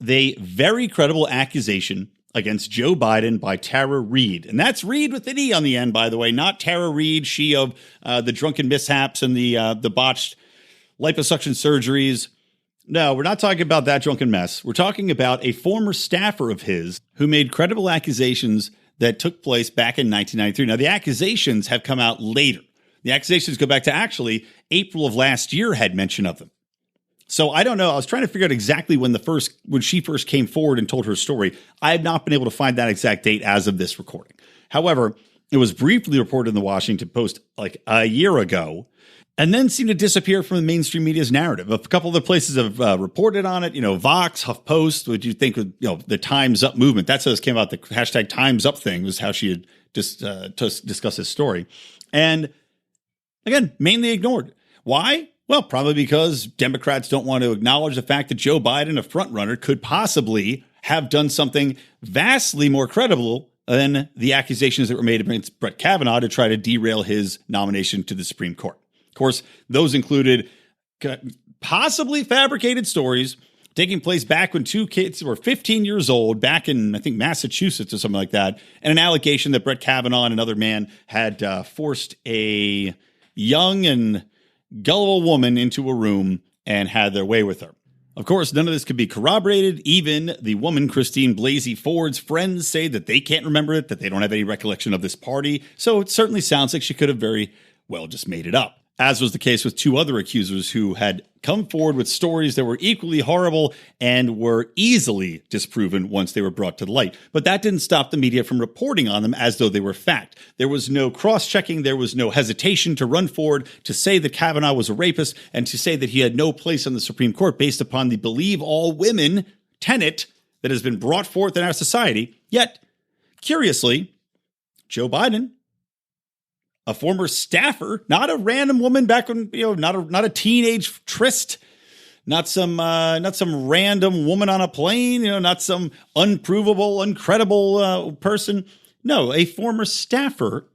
Speaker 1: the very credible accusation against Joe Biden by Tara Reid. And that's Reid with an E on the end, by the way, not Tara Reid, she of the drunken mishaps and the botched liposuction surgeries. No, we're not talking about that drunken mess. We're talking about a former staffer of his who made credible accusations that took place back in 1993. Now, the accusations have come out later. The accusations go back to actually April of last year had mention of them. So I don't know. I was trying to figure out exactly when she first came forward and told her story. I have not been able to find that exact date as of this recording. However, it was briefly reported in the Washington Post like a year ago, and then seemed to disappear from the mainstream media's narrative. A couple of the places have reported on it. Vox, HuffPost. What do you think of the Time's Up movement? That's how this came out. The hashtag Time's Up thing was how she had just discussed this story, and again, mainly ignored. Why? Well, probably because Democrats don't want to acknowledge the fact that Joe Biden, a frontrunner, could possibly have done something vastly more credible than the accusations that were made against Brett Kavanaugh to try to derail his nomination to the Supreme Court. Of course, those included possibly fabricated stories taking place back when 2 kids were 15 years old, back in, I think, Massachusetts or something like that, and an allegation that Brett Kavanaugh and another man had forced a young and gullible woman into a room and had their way with her. Of course, none of this could be corroborated. Even the woman, Christine Blasey Ford's friends say that they can't remember it, that they don't have any recollection of this party. So it certainly sounds like she could have very well just made it up, as was the case with 2 other accusers who had come forward with stories that were equally horrible and were easily disproven once they were brought to the light. But that didn't stop the media from reporting on them as though they were fact. There was no cross-checking. There was no hesitation to run forward to say that Kavanaugh was a rapist and to say that he had no place on the Supreme Court based upon the believe all women tenet that has been brought forth in our society. Yet, curiously, Joe Biden, a former staffer, not a random woman back when, not a teenage tryst, not some random woman on a plane, not some unprovable, uncredible person. No, a former staffer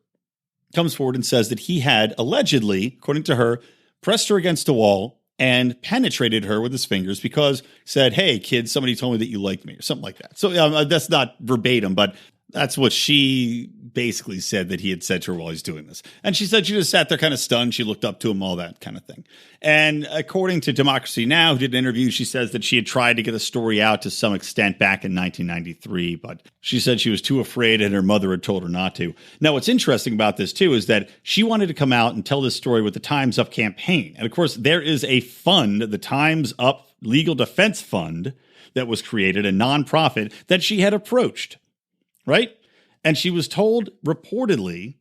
Speaker 1: comes forward and says that he had allegedly, according to her, pressed her against a wall and penetrated her with his fingers because he said, "Hey, kid, somebody told me that you liked me," or something like that. So that's not verbatim, but That's what she basically said that he had said to her while he's doing this. And she said she just sat there kind of stunned. She looked up to him, all that kind of thing. And according to Democracy Now!, who did an interview, she says that she had tried to get the story out to some extent back in 1993, but she said she was too afraid and her mother had told her not to. Now, what's interesting about this, too, is that she wanted to come out and tell this story with the Time's Up campaign. And, of course, there is a fund, the Time's Up Legal Defense Fund, that was created, a nonprofit that she had approached, right? And she was told, reportedly,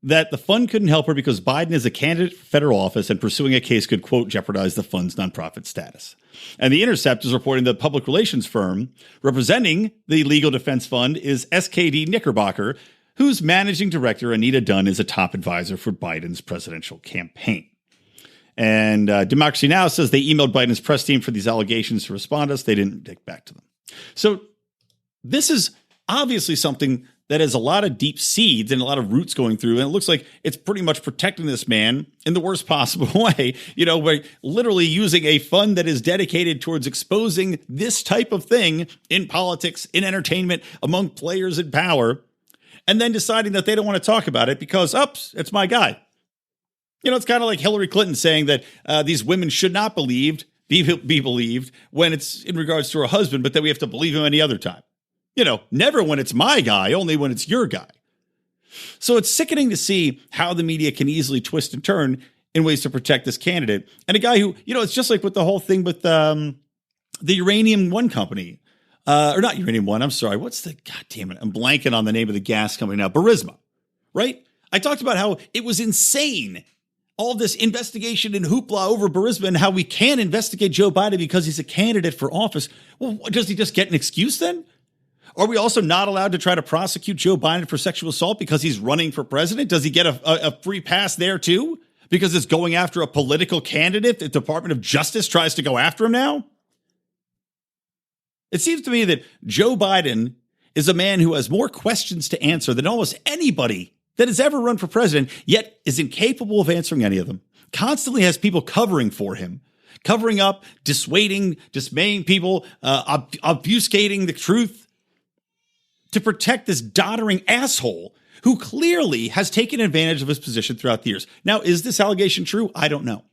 Speaker 1: that the fund couldn't help her because Biden is a candidate for federal office and pursuing a case could, quote, jeopardize the fund's nonprofit status. And The Intercept is reporting the public relations firm representing the Legal Defense Fund is SKD Knickerbocker, whose managing director, Anita Dunn, is a top advisor for Biden's presidential campaign. And Democracy Now! Says they emailed Biden's press team for these allegations to respond to us. They didn't get back to them. So this is obviously something that has a lot of deep seeds and a lot of roots going through. And it looks like it's pretty much protecting this man in the worst possible way. You know, by literally using a fund that is dedicated towards exposing this type of thing in politics, in entertainment, among players in power, and then deciding that they don't want to talk about it because, oops, it's my guy. You know, it's kind of like Hillary Clinton saying that these women should not be believed when it's in regards to her husband, but that we have to believe him any other time. You know, never when it's my guy, only when it's your guy. So it's sickening to see how the media can easily twist and turn in ways to protect this candidate. And a guy who, you know, it's just like with the whole thing with the Uranium One company. Or not Uranium One, I'm sorry. What's the, God damn it, I'm blanking on the name of the gas company now. Burisma, right? I talked about how it was insane. All this investigation and hoopla over Burisma and how we can investigate Joe Biden because he's a candidate for office. Well, does he just get an excuse then? Are we also not allowed to try to prosecute Joe Biden for sexual assault because he's running for president? Does he get a free pass there too? Because it's going after a political candidate? The Department of Justice tries to go after him now? It seems to me that Joe Biden is a man who has more questions to answer than almost anybody that has ever run for president, yet is incapable of answering any of them. Constantly has people covering for him, covering up, dissuading, dismaying people, obfuscating the truth, to protect this doddering asshole who clearly has taken advantage of his position throughout the years. Now, is this allegation true? I don't know.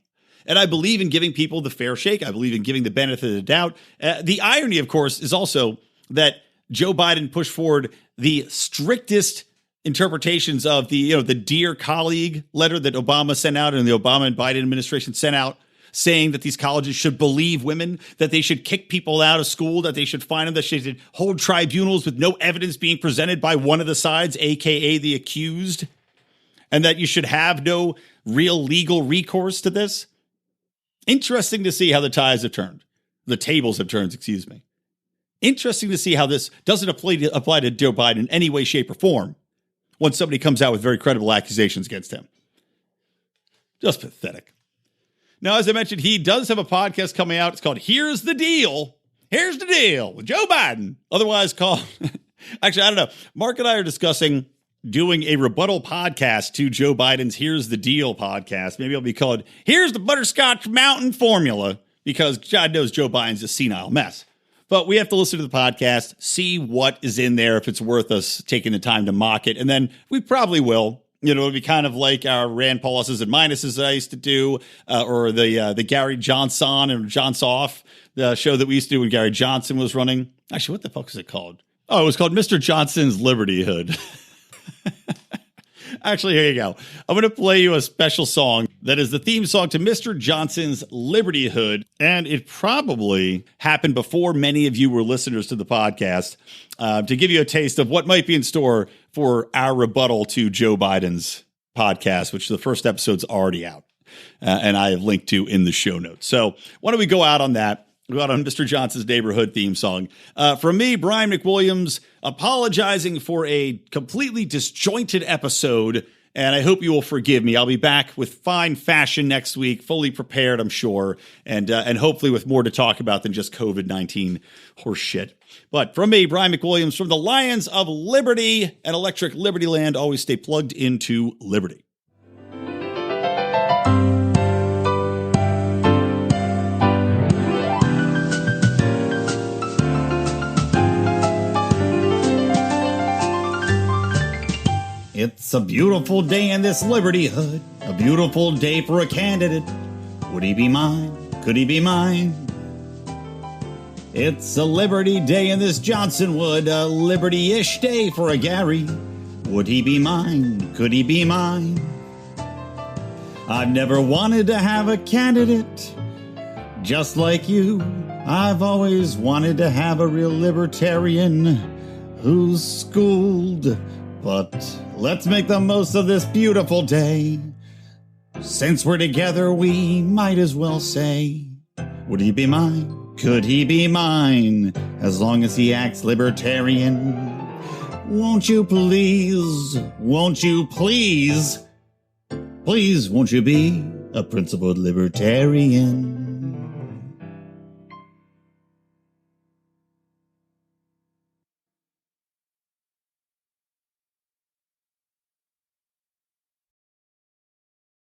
Speaker 1: And I believe in giving people the fair shake. I believe in giving the benefit of the doubt. The irony, of course, is also that Joe Biden pushed forward the strictest interpretations of the Dear Colleague letter that Obama sent out and the Obama and Biden administration sent out, saying that these colleges should believe women, that they should kick people out of school, that they should fine them, that they should hold tribunals with no evidence being presented by one of the sides, aka the accused, and that you should have no real legal recourse to this. Interesting to see how the tables have turned, excuse me. Interesting to see how this doesn't apply to Joe Biden in any way, shape, or form when somebody comes out with very credible accusations against him. Just pathetic. Now, as I mentioned, he does have a podcast coming out. It's called Here's the Deal. Here's the Deal with Joe Biden, otherwise called, actually, I don't know. Mark and I are discussing doing a rebuttal podcast to Joe Biden's Here's the Deal podcast. Maybe it'll be called Here's the Butterscotch Mountain Formula, because God knows Joe Biden's a senile mess. But we have to listen to the podcast, see what is in there, if it's worth us taking the time to mock it. And then we probably will. You know, it'll be kind of like our Rand pluses and minuses that I used to do, or the Gary Johnson and Johnsoff, the show that we used to do when Gary Johnson was running. Actually, what the fuck is it called? Oh, it was called Mr. Johnson's Liberty Hood. Actually, here you go. I'm going to play you a special song that is the theme song to Mr. Johnson's Liberty Hood. And it probably happened before many of you were listeners to the podcast, to give you a taste of what might be in store for our rebuttal to Joe Biden's podcast, which the first episode's already out. And I have linked to in the show notes. So why don't we go out on that? Go out on Mr. Johnson's Neighborhood theme song. From me, Brian McWilliams, apologizing for a completely disjointed episode, and I hope you will forgive me. I'll be back with fine fashion next week, fully prepared, I'm sure, and hopefully with more to talk about than just COVID-19 horseshit. But from me, Brian McWilliams, from the Lions of Liberty and Electric Libertyland, always stay plugged into Liberty. It's a beautiful day in this Liberty hood, a beautiful day for a candidate. Would he be mine? Could he be mine? It's a Liberty day in this Johnson Wood, a Liberty-ish day for a Gary. Would he be mine? Could he be mine? I've never wanted to have a candidate just like you. I've always wanted to have a real libertarian who's schooled. But let's make the most of this beautiful day. Since we're together, we might as well say, would he be mine? Could he be mine? As long as he acts libertarian. Won't you please, won't you please, please won't you be a principled libertarian?